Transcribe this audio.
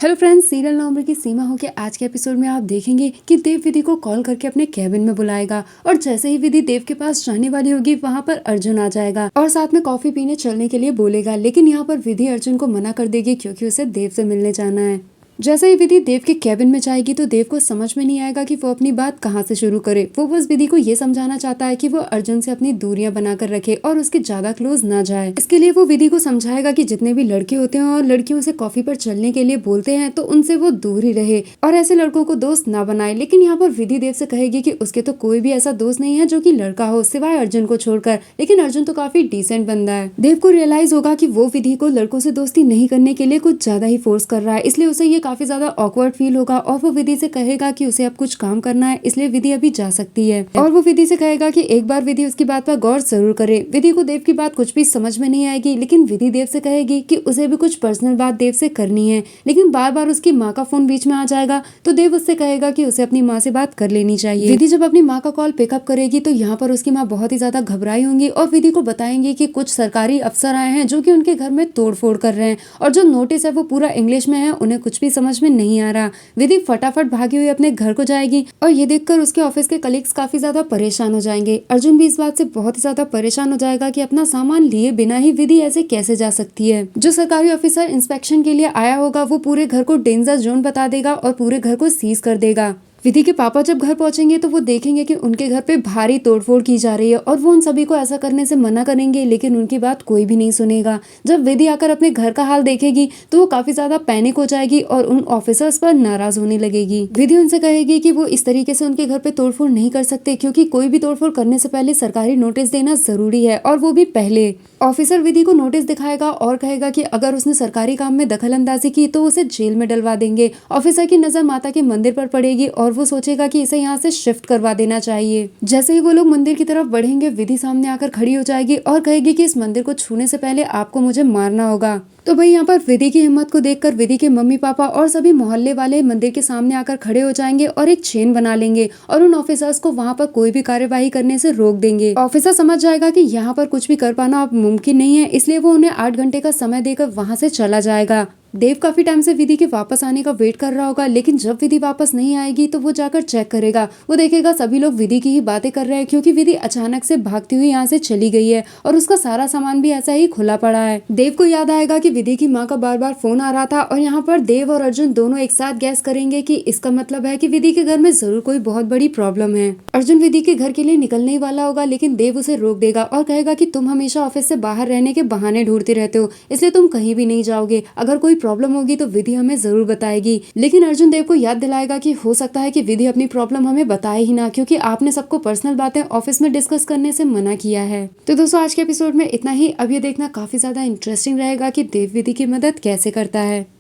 Hello friends, serial number की सीमा हो के आज के एपिसोड में आप देखेंगे कि देव विधि को कॉल करके अपने कैबिन में बुलाएगा और जैसे ही विधि देव के पास जाने वाली होगी वहां पर अर्जुन आ जाएगा और साथ में कॉफी पीने चलने के लिए बोलेगा। लेकिन यहाँ पर विधि अर्जुन को मना कर देगी क्योंकि उसे देव से मिलने जाना है। जैसे ही विधि देव के कैबिन में जाएगी तो देव को समझ में नहीं आएगा कि वो अपनी बात कहाँ से शुरू करे। वो बस विधि को ये समझाना चाहता है कि वो अर्जुन से अपनी दूरियां बनाकर रखे और उसके ज्यादा क्लोज ना जाए। इसके लिए वो विधि को समझाएगा कि जितने भी लड़के होते हैं और लड़कियों से कॉफी पर चलने के लिए बोलते हैं तो उनसे वो दूर ही रहे और ऐसे लड़कों को दोस्त ना बनाए। लेकिन यहाँ पर विधि देव से कहेगी कि उसके तो कोई भी ऐसा दोस्त नहीं है जो कि लड़का हो सिवाय अर्जुन को छोड़कर। लेकिन अर्जुन तो काफी डिसेंट बंदा है। देव को रियलाइज होगा कि वो विधि को लड़कों से दोस्ती नहीं करने के लिए कुछ ज्यादा ही फोर्स कर रहा है, इसलिए उसे ये काफी ज्यादा ऑकवर्ड फील होगा और वो विधि से कहेगा कि उसे अब कुछ काम करना है, इसलिए विधि अभी जा सकती है। और वो विधि से कहेगा कि एक बार विधि उसकी बात पर गौर जरूर करे। विधि को देव की बात कुछ भी समझ में नहीं आएगी, लेकिन विधि देव से कहेगी कि उसे भी कुछ पर्सनल बात देव से करनी है। लेकिन बार बार उसकी माँ का फोन बीच में आ जाएगा तो देव उससे कहेगा कि उसे अपनी माँ से बात कर लेनी चाहिए। विधि जब अपनी माँ का कॉल पिकअप करेगी तो यहाँ पर उसकी माँ बहुत ही ज्यादा घबराई होंगी और विधि को बताएंगे कि कुछ सरकारी अफसर आए हैं जो कि उनके घर में तोड़फोड़ कर रहे हैं और जो नोटिस है वो पूरा इंग्लिश में है, उन्हें कुछ भी समझ में नहीं आ रहा। विधि फटाफट भागी हुई अपने घर को जाएगी और ये देखकर उसके ऑफिस के कलीग्स काफी ज्यादा परेशान हो जाएंगे। अर्जुन भी इस बात से बहुत ही ज्यादा परेशान हो जाएगा कि अपना सामान लिए बिना ही विधि ऐसे कैसे जा सकती है। जो सरकारी ऑफिसर इंस्पेक्शन के लिए आया होगा वो पूरे घर को डेंजर जोन बता देगा और पूरे घर को सीज कर देगा। विधि के पापा जब घर पहुंचेंगे तो वो देखेंगे कि उनके घर पे भारी तोड़फोड़ की जा रही है और वो उन सभी को ऐसा करने से मना करेंगे, लेकिन उनकी बात कोई भी नहीं सुनेगा। जब विधि आकर अपने घर का हाल देखेगी तो वो काफी ज्यादा पैनिक हो जाएगी और उन ऑफिसर्स पर नाराज होने लगेगी। विधि उनसे कहेगी कि वो इस तरीके से उनके घर पे तोड़फोड़ नहीं कर सकते क्योंकि कोई भी तोड़फोड़ करने से पहले सरकारी नोटिस देना जरूरी है और वो भी पहले। ऑफिसर विधि को नोटिस दिखाएगा और कहेगा कि अगर उसने सरकारी काम में दखल अंदाजी की तो उसे जेल में डलवा देंगे। ऑफिसर की नजर माता के मंदिर पर पड़ेगी और वो सोचेगा कि इसे यहाँ से शिफ्ट करवा देना चाहिए। जैसे ही वो लोग मंदिर की तरफ बढ़ेंगे विधि सामने आकर खड़ी हो जाएगी और कहेगी कि इस मंदिर को छूने से पहले आपको मुझे मारना होगा। तो भाई यहाँ पर विधि की हिम्मत को देखकर विधि के मम्मी पापा और सभी मोहल्ले वाले मंदिर के सामने आकर खड़े हो जाएंगे और एक चेन बना लेंगे और उन ऑफिसर्स को वहाँ पर कोई भी कार्यवाही करने से रोक देंगे। ऑफिसर समझ जाएगा कि यहाँ पर कुछ भी कर पाना अब मुमकिन नहीं है, इसलिए वो उन्हें 8 घंटे का समय देकर वहाँ से चला जाएगा। देव काफी टाइम से विधि के वापस आने का वेट कर रहा होगा, लेकिन जब विधि वापस नहीं आएगी तो वो जाकर चेक करेगा। वो देखेगा सभी लोग विधि की ही बातें कर रहे हैं क्योंकि विधि अचानक से भागती हुई यहाँ से चली गई है और उसका सारा सामान भी ऐसा ही खुला पड़ा है। देव को याद आएगा कि विधि की माँ का बार बार फोन आ रहा था और यहाँ पर देव और अर्जुन दोनों एक साथ गैस करेंगे कि इसका मतलब है कि विधि के घर में जरूर कोई बहुत बड़ी प्रॉब्लम है। अर्जुन विधि के घर के लिए निकलने ही वाला होगा, लेकिन देव उसे रोक देगा और कहेगा कि तुम हमेशा ऑफिस से बाहर रहने के बहाने ढूंढते रहते हो, इसलिए तुम कहीं भी नहीं जाओगे। अगर कोई प्रॉब्लम होगी तो विधि हमें जरूर बताएगी। लेकिन अर्जुन देव को याद दिलाएगा कि हो सकता है कि विधि अपनी प्रॉब्लम हमें बताए ही ना, क्योंकि आपने सबको पर्सनल बातें ऑफिस में डिस्कस करने से मना किया है। तो दोस्तों आज के एपिसोड में इतना ही। अब ये देखना काफी ज्यादा इंटरेस्टिंग रहेगा कि देव विधि की मदद कैसे करता है।